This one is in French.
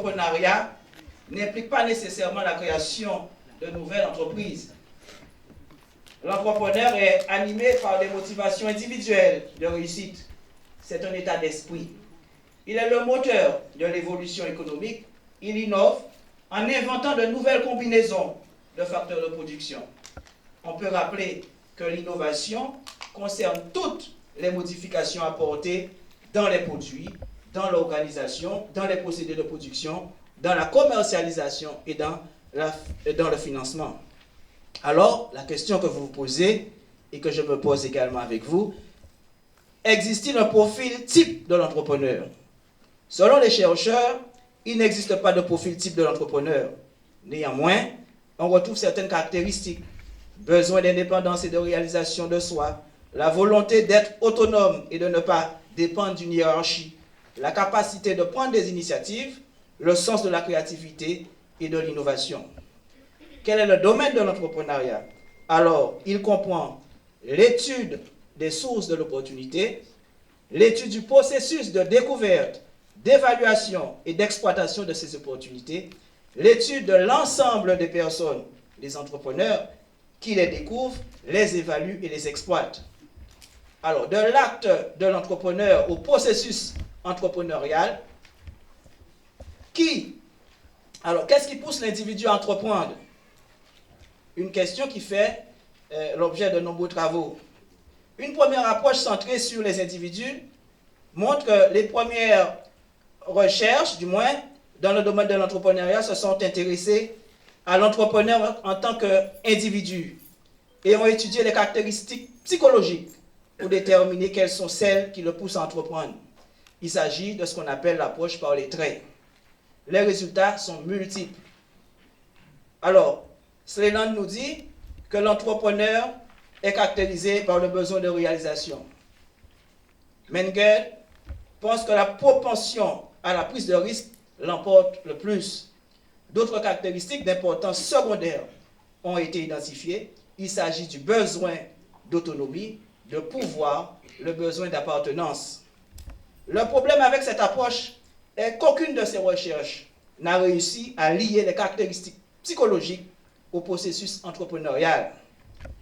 l'entrepreneuriat n'implique pas nécessairement la création de nouvelles entreprises. L'entrepreneur est animé par des motivations individuelles de réussite. C'est un état d'esprit. Il est le moteur de l'évolution économique. Il innove en inventant de nouvelles combinaisons de facteurs de production. On peut rappeler que l'innovation concerne toutes les modifications apportées dans les produits, dans l'organisation, dans les procédés de production, dans la commercialisation et dans le financement. Alors, la question que vous vous posez et que je me pose également avec vous, existe-t-il un profil type de l'entrepreneur? Selon les chercheurs, il n'existe pas de profil type de l'entrepreneur. Néanmoins, on retrouve certaines caractéristiques: besoin d'indépendance et de réalisation de soi, la volonté d'être autonome et de ne pas dépendre d'une hiérarchie, la capacité de prendre des initiatives, le sens de la créativité et de l'innovation. Quel est le domaine de l'entrepreneuriat? Alors, il comprend l'étude des sources de l'opportunité, l'étude du processus de découverte, d'évaluation et d'exploitation de ces opportunités, l'étude de l'ensemble des personnes, les entrepreneurs, qui les découvrent, les évaluent et les exploitent. Alors, de l'acte de l'entrepreneur au processus entrepreneurial, qu'est-ce qui pousse l'individu à entreprendre? Une question qui fait l'objet de nombreux travaux. Une première approche centrée sur les individus montre que les premières recherches, du moins dans le domaine de l'entrepreneuriat, se sont intéressées à l'entrepreneur en tant qu'individu et ont étudié les caractéristiques psychologiques pour déterminer quelles sont celles qui le poussent à entreprendre. Il s'agit de ce qu'on appelle l'approche par les traits. Les résultats sont multiples. Alors, Slayland nous dit que l'entrepreneur est caractérisé par le besoin de réalisation. Menger pense que la propension à la prise de risque l'emporte le plus. D'autres caractéristiques d'importance secondaire ont été identifiées. Il s'agit du besoin d'autonomie, de pouvoir, le besoin d'appartenance. Le problème avec cette approche est qu'aucune de ces recherches n'a réussi à lier les caractéristiques psychologiques au processus entrepreneurial.